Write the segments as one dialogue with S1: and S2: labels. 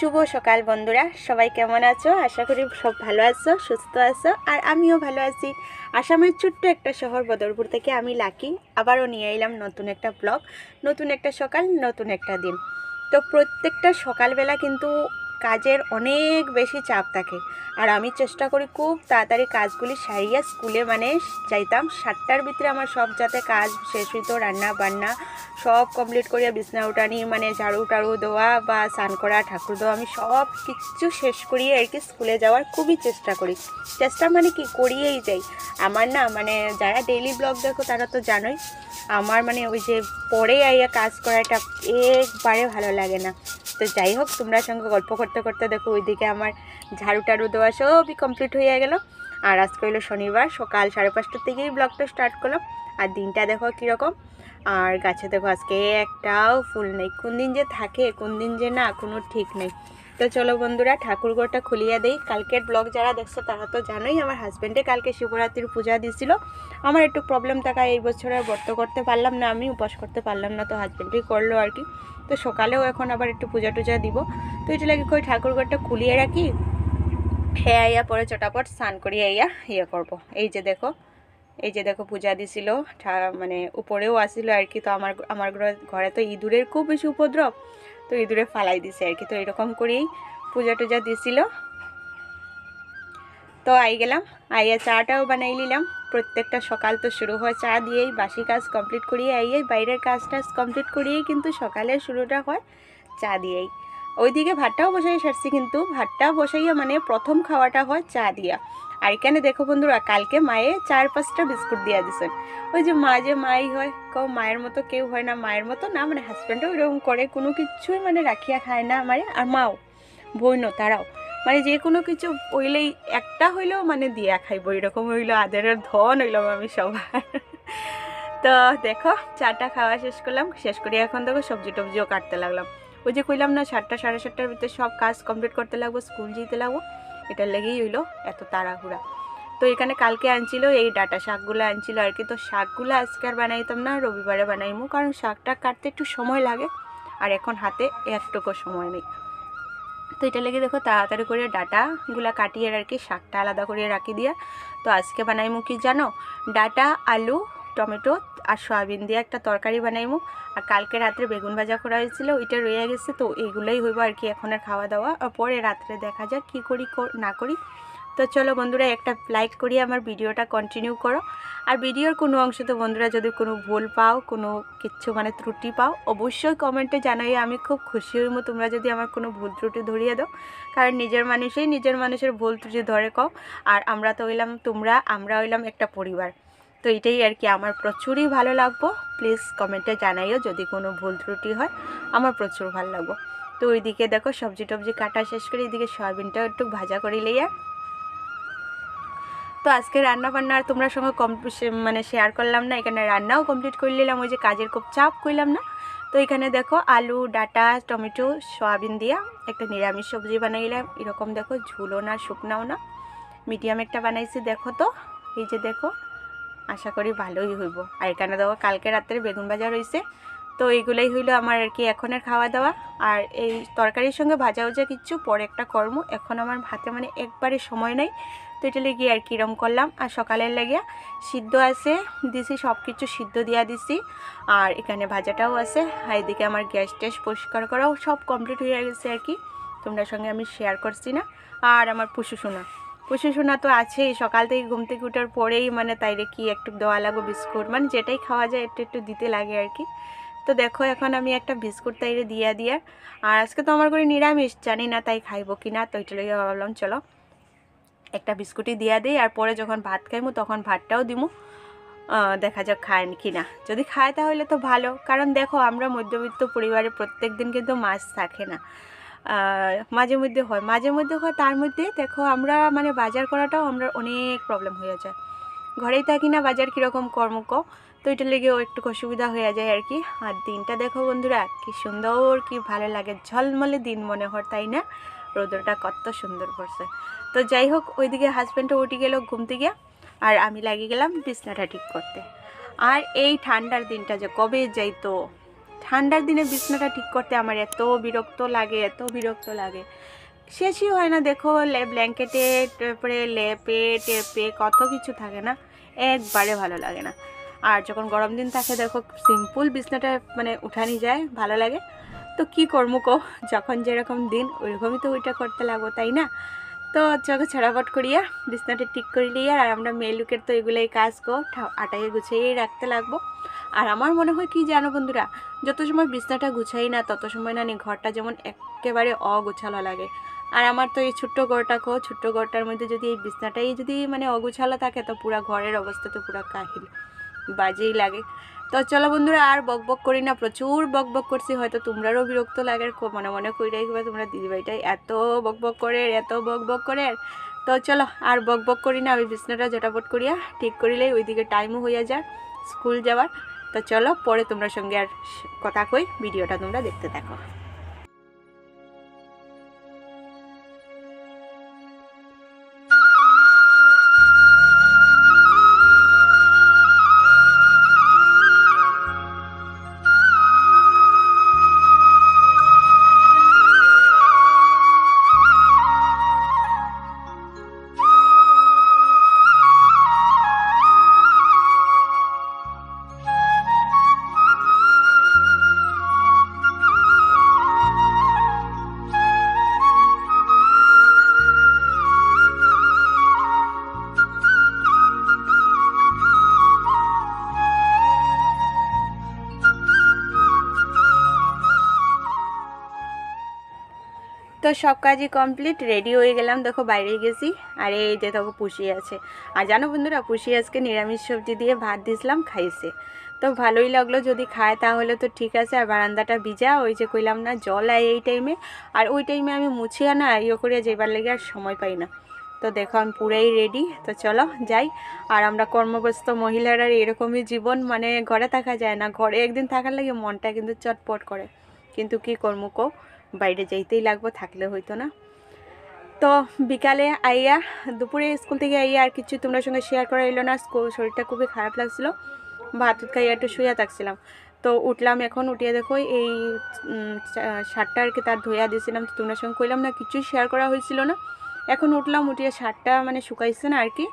S1: শুভ সকাল বন্ধুরা, সবাই কেমন আছো? আশা করি সব ভালো আছো, সুস্থ আছো। আর আমিও ভালো আছি। আসামের ছোট্ট একটা শহর বদরপুর থেকে আমি লাকি আবারও নিয়ে এলাম নতুন একটা ব্লগ, নতুন একটা সকাল, নতুন একটা দিন। তো প্রত্যেকটা সকালবেলা কিন্তু কাজের অনেক বেশি চাপ থাকে, আর আমি চেষ্টা করি খুব তাড়াতাড়ি কাজগুলি সারিয়ে স্কুলে যাইতাম। 7টার ভিতরে আমার সব যাতে কাজ শেষ হইতো, রান্না বান্না সব কমপ্লিট করিয়া বিছনা উঠানি ঝাড়ু টাড়ু দেওয়া বা স্নান করা, ঠাকুর দেওয়া, আমি সব কিছু শেষ করিয়ে আর কি স্কুলে যাওয়ার খুবই চেষ্টা করি। চেষ্টা কি করিয়েই যাই। আমার যারা ডেইলি ব্লগ দেখো তারা তো জানোই, আমার ওই যে পরে আইয়া কাজ করাটা একবারে ভালো লাগে না। তো যাই হোক, তোমরা সঙ্গে গল্প করতে করতে দেখো ওইদিকে আমার ঝাড়ু টাড়ু দেওয়া সবই কমপ্লিট হয়ে গেল। আর আজকে হইলো শনিবার, সকাল 5:30 থেকেই ব্লগটা স্টার্ট করলাম। আর দিনটা দেখো কীরকম। আর গাছে দেখো আজকে একটাও ফুল নেই। কোন দিন যে থাকে, কোন দিন যে না, কোনো ঠিক নেই। তো চলো বন্ধুরা, ঠাকুরঘরটা খুলিয়ে দেই। কালকের ব্লগ যারা দেখছো তারা তো জানোই, আমার হাজব্যান্ডে কালকে শিবরাত্রির পূজা দিয়েছিল। আমার একটু প্রবলেম থাকায় এই বছর আর ব্রত করতে পারলাম না, আমি উপোস করতে পারলাম না, তো হাজব্যান্ডই করলো আর কি। তো সকালেও এখন আবার একটু পূজা টুজা দিব। তো এটা লাগে কই ঠাকুরঘরটা খুলিয়ে রাখি, হ্যাঁ আইয়া পরে চটাপট স্নান করিয়ে আইয়া করব। এই যে দেখো পূজা দিছিল, উপরেও আসিল আর কি। তো আমার ঘরে তো ইঁদুরের খুব বেশি উপদ্রব, তো ইঁদুরে ফালাই দিছে আর কি। তো এরকম করেই পূজা টুজা দিছিল। তো গেলাম, আইয়া চাটাও বানাই নিলাম। প্রত্যেকটা সকাল তো শুরু হয় চা দিয়েই, বাসি কাজ কমপ্লিট করিয়ে বাইরের কাজ টাজ কমপ্লিট করিয়েই কিন্তু সকালের শুরুটা হয় চা দিয়েই। ওইদিকে ভাতটাও বসাই সারছি, কিন্তু ভাতটা বসাইয়া প্রথম খাওয়াটা হয় চা দিয়া। আর এখানে দেখো বন্ধুরা, কালকে মায়ে 4-5টা বিস্কুট দিয়া দিছেন। ওই যে মাই হয়, মায়ের মতো কেউ হয় না, মায়ের মতো না, হাজব্যান্ডও এরকম করে, কোনো কিছুই রাখিয়া খায় না আমারে। আর মাও বইন তারাও যে কোনো কিছু হইলেই একটা হইলেও দিয়া খাইব, এরকম হইলো আদরের ধন হইলাম আমি সবার। তো দেখো চাটা খাওয়া শেষ করলাম, শেষ করে এখন দেখো সবজি টবজিও কাটতে লাগলাম। ওই যে কইলাম না 7টা 7:30টার ভিতরে সব কাজ কমপ্লিট করতে লাগবো, স্কুল যেতে লাগবো, এটার লেগেই হইলো এত তাড়াহুড়া। তো এখানে কালকে আনছিল এই ডাটা শাকগুলো আনছিল আর কি। তো শাকগুলো আজকে আর বানাইতাম না, রবিবারে বানাইমু, কারণ শাকটা কাটতে একটু সময় লাগে, আর এখন হাতে একটুকু সময় নেই। তো এটা লেগে দেখো তাড়াতাড়ি করে ডাটাগুলা কাটিয়ে আর কি শাকটা আলাদা করে রাখি দিয়া। তো আজকে বানাইমু কি জানো, ডাটা, আলু, টমেটো আর সয়াবিন দিয়ে একটা তরকারি বানাইমু। আর কালকে রাত্রে বেগুন ভাজা করা হয়েছিল, ওইটা রয়ে গেছে। তো এগুলোই হইব আর কি এখন আর খাওয়া দাওয়া। আর পরে রাত্রে দেখা যাক কী করি না করি। তো চলো বন্ধুরা, একটা লাইক করিয়ে আমার ভিডিওটা কন্টিনিউ করো। আর ভিডিওর কোনো অংশতে বন্ধুরা যদি কোনো ভুল পাও, কোনো কিছু ত্রুটি পাও, অবশ্যই কমেন্টে জানাইয়ে আমি খুব খুশি হইব। তোমরা যদি আমার কোনো ভুল ত্রুটি ধরিয়ে দাও, কারণ নিজের মানুষের ভুল ত্রুটি ধরে কও। আর আমরা হইলাম একটা পরিবার। তো এটাই আর কি, আমার প্রচুরই ভালো লাগবো। প্লিজ কমেন্টে জানাইও যদি কোনো ভুল ত্রুটি হয়, আমার প্রচুর ভালো লাগবো। তো ওইদিকে দেখো সবজি টবজি কাটা শেষ করে এদিকে সয়াবিনটাও একটু ভাজা করে লইয়া। তো আজকে রান্না বান্না আর তোমরা সঙ্গে শেয়ার করলাম না, এখানে রান্নাও কমপ্লিট করে নিলাম, ওই যে কাজের খুব চাপ কইলাম না। তো এখানে দেখো আলু, ডাটা, টমেটো, সয়াবিন দিয়া একটা নিরামিষ সবজি বানাইলাম। এরকম দেখো ঝুলো না, শুকনাও না, মিডিয়াম একটা বানাইছি। দেখো তো এই যে দেখো, আশা করি ভালোই হইব। আর এখানে দেখো কালকে রাত্রে বেগুন ভাজা রয়েছে। তো এইগুলাই হইলো আমার আর কি এখনের খাওয়া দাওয়া। আর এই তরকারির সঙ্গে ভাজা ভাজা কিচ্ছু পরে একটা কর্ম, এখন আমার হাতে একবারে সময় নাই। তো এটা লেগে আর কিরম করলাম। আর সকালের লাগিয়া সিদ্ধ আছে দিছি, সব কিছু সিদ্ধ দিয়া দিছি। আর এখানে ভাজাটাও আছে। আর এদিকে আমার গ্যাস ট্যাস পরিষ্কার করাও সব কমপ্লিট হয়ে গেছে আর কি, তোমরা সঙ্গে আমি শেয়ার করছি না। আর আমার পুষু সোনা তো আছেই, সকাল থেকে ঘুম থেকে উঠার পরেই তাইরে কি একটু দেওয়া লাগো বিস্কুট, যেটাই খাওয়া যায় একটু একটু দিতে লাগে আর কি। তো দেখো এখন আমি একটা বিস্কুট তাইরে দিয়া। আর আজকে তো আমার করে নিরামিষ, জানি না তাই খাইব কি না। তো এটা লইয়া ভাবলাম চলো একটা বিস্কুটই দিয়া দিই। আর পরে যখন ভাত খাইমু তখন ভাতটাও দিমু, দেখা যাক খায় কি না। যদি খায় তাহলে তো ভালো, কারণ দেখো আমরা মধ্যবিত্ত পরিবারে প্রত্যেক দিন কিন্তু মাছ থাকে না, মাঝে মধ্যে হয়। তার মধ্যে দেখো আমরা বাজার করাটাও আমরা অনেক প্রবলেম হয়ে যায়, ঘরেই থাকি না, বাজার কীরকম কর্মক। তো এটা লেগেও একটু অসুবিধা হয়ে যায় আর কি। আর দিনটা দেখো বন্ধুরা কি সুন্দর, কি ভালো লাগে, ঝলমলে দিন মনে হয়, তাই না? রোদটা কত সুন্দর পড়ছে। তো যাই হোক, ওইদিকে হাজব্যান্ডও উঠে গেল ঘুম থেকে, আর আমি লাগিয়ে গেলাম বিছনাটা ঠিক করতে। আর এই ঠান্ডার দিনটা যে কবে যাইতো, ঠান্ডার দিনে বিছনাটা ঠিক করতে আমার এত বিরক্ত লাগে, শেষই হয় না। দেখো ব্ল্যাঙ্কেটে, তারপরে লেপে টেপে কত কিছু থাকে না, একবারে ভালো লাগে না। আর যখন গরম দিন থাকে দেখো সিম্পল বিছনাটা মানে উঠানি যায়, ভালো লাগে। তো কি করবো কো, যখন যেরকম দিন ওইরকমই তো ওইটা করতে লাগবো, তাই না? তো চোখে ছড়াপট করিয়া বিছনাটা ঠিক করে লিয়া, আর আমরা মেয়ে লোকের তো এগুলোই কাজ গো, আটাকে গুছিয়েই রাখতে লাগবো। আর আমার মনে হয় কি জানো বন্ধুরা, যত সময় বিছনাটা গুছাই না তত সময় না ঘরটা যেমন একেবারে অগোছালো লাগে। আর আমার তো এই ছোট্ট ঘরটার মধ্যে যদি এই বিছনাটাই যদি মানে অগোছালো থাকে তো পুরো ঘরের অবস্থা তো পুরো কাহিল, বাজেই লাগে। তো চলো বন্ধুরা আর বক করি না, প্রচুর বক করছি, হয়তো তোমরারও বিরক্ত লাগে, মনে মনে কই রাখবে তোমরা দিদিভাইটাই এত বক করে। তো চলো আর বক করি না, আমি বিছনাটা ঝটাপট করিয়া ঠিক করিলেই ওইদিকে টাইমও হইয়া যায় স্কুল যাওয়ার। তো চলো পরে তোমরা সঙ্গে আর কথা কই, ভিডিওটা তোমরা দেখতে থাকো। তো সব কাজই কমপ্লিট, রেডি হয়ে গেলাম, দেখো বাইরে গেছি। আর এই যে দেখো পুষি আছে, আর জানো বন্ধুরা পুষি আজকে নিরামিষ সবজি দিয়ে ভাত দিয়েছিলাম, খাইছে। তো ভালোই লাগলো, যদি খায় তাহলে তো ঠিক আছে। আর বারান্দাটা ভিজা, ওই যে কইলাম না জল আয় এই টাইমে, আর ওই টাইমে আমি মুছিয়া না ইয়ে করে যেবার লেগে আর সময় পাই না। তো দেখো আমি পুরাই রেডি, তো চলো যাই। আর আমরা কর্মব্যস্ত মহিলারা এরকমই জীবন, মানে ঘরে থাকা যায় না, ঘরে একদিন থাকার লাগে মনটা কিন্তু চটপট করে, কিন্তু কি করবো কো, বাইরে যাইতেই লাগবো, থাকলে হইতো না। তো বিকালে আইয়া, দুপুরে স্কুল থেকে আইয়া আর কিছু তোমার সঙ্গে শেয়ার করা এলো না, শরীরটা খুবই খারাপ লাগছিলো, ভাত খাইয়া একটু শুয়ে থাকছিলাম। তো উঠলাম, এখন উঠিয়ে দেখো এই শার্টটা আর কি তার ধোয়া দিয়েছিলাম, তো তোমার সঙ্গে কইলাম না কিছুই শেয়ার করা হয়েছিল না। এখন উঠলাম, উঠিয়ে শার্টটা মানে শুকাইছে না আর কি,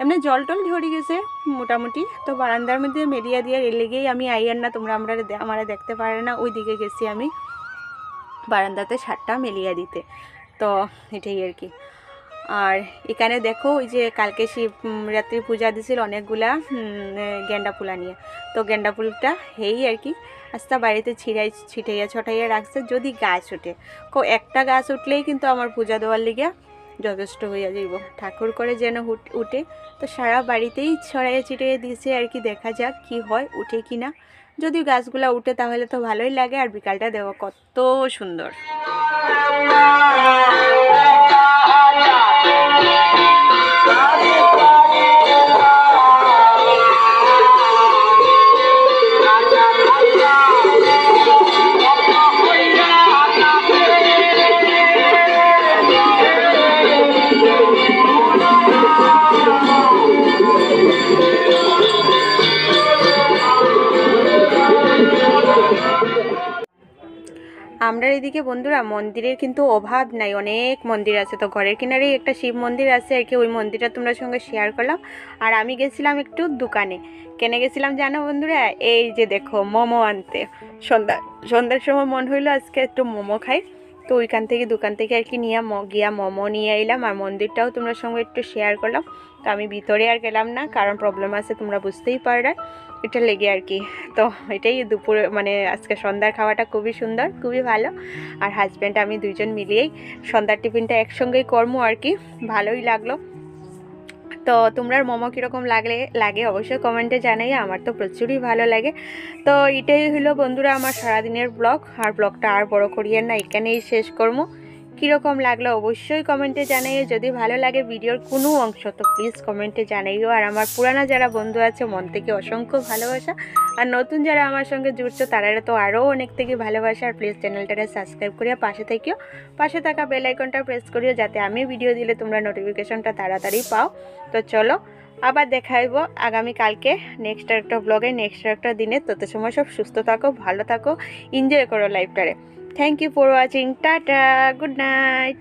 S1: এমনি জল টল ঝরে গেছে মোটামুটি। তো বারান্দার মধ্যে মেরিয়া দিয়ে লেগেই আমি আইয়ার না, তোমরা আমরা দেখতে পারে না, ওই দিকে গেছি আমি বারান্দাতে শার্টটা মেলিয়ে দিতে। তো এটাই আর কি। আর এখানে দেখো ওই যে কালকে শিবরাত্রি পূজা দিছিল অনেকগুলা গেন্দা ফুলা নিয়ে, তো গেন্দা ফুলটা হেই আর কি আস্তা বাড়িতে ছিটাইয়া ছটাইয়া রাখছে, যদি গাছ ওঠে একটা গাছ উঠলেই কিন্তু আমার পূজা দেওয়ার লিগে যথেষ্ট হইয়া যাইব, ঠাকুর করে যেন উঠে। তো সারা বাড়িতেই ছড়াইয়া ছিটাইয়া দিয়েছে আর কি, দেখা যাক কি হয়, উঠে কি না। যদি গাছগুলা উঠে তাহলে তো ভালোই লাগে, আর বিকালটা দেওয়া কত সুন্দর। আমরা এদিকে বন্ধুরা মন্দিরের কিন্তু অভাব নাই, অনেক মন্দির আছে। তো ঘরের কিনারেই একটা শিব মন্দির আছে আর কি, ওই মন্দিরটা তোমরা সঙ্গে শেয়ার করলাম। আর আমি গেছিলাম একটু দোকানে, কেনে গেছিলাম জানো বন্ধুরা, এই যে দেখো মোমো আনতে। সন্ধ্যার সময় মন হইলো আজকে একটু মোমো খাই, তো ওইখান থেকে দোকান থেকে আর কি গিয়া মোমো নিয়ে এলাম। আর মন্দিরটাও তোমরা সঙ্গে একটু শেয়ার করলাম। তো আমি ভিতরে আর গেলাম না, কারণ প্রবলেম আছে তোমরা বুঝতেই পারবে, এটা লেগে আর কি। তো এটাই দুপুরে মানে আজকে সন্ধ্যার খাওয়াটা খুবই সুন্দর, খুবই ভালো। আর হাজব্যান্ড আমি দুইজন মিলিয়েই সন্ধ্যার টিফিনটা একসঙ্গেই করবো আর কি, ভালোই লাগলো। তো তোমরা মোমো কীরকম লাগে অবশ্যই কমেন্টে জানাই, আমার তো প্রচুরই ভালো লাগে। তো এটাই হলো বন্ধুরা আমার সারাদিনের ব্লগ, আর ব্লগটা আর বড় করিয়ে না, এখানেই শেষ করবো। কীরকম লাগলো অবশ্যই কমেন্টে জানাইও, যদি ভালো লাগে ভিডিওর কোনো অংশ তো প্লিজ কমেন্টে জানাইও। আর আমার পুরানা যারা বন্ধু আছে মন থেকে অসংখ্য ভালোবাসা, আর নতুন যারা আমার সঙ্গে জুড়ছো তারা তো আরও অনেক থেকে ভালোবাসা। আর প্লিজ চ্যানেলটাকে সাবস্ক্রাইব করিয়া পাশে থেকেও, পাশে থাকা বেল আইকনটা প্রেস করিও, যাতে আমি ভিডিও দিলে তোমরা নোটিফিকেশনটা তাড়াতাড়ি পাও। তো চলো আবার দেখা হইব আগামীকালকে নেক্সট একটা ব্লগে, নেক্সট একটা দিনে। তত সময় সব সুস্থ থাকো, ভালো থাকো, এনজয় করো লাইফটারে। Thank you for watching. Tata, good night.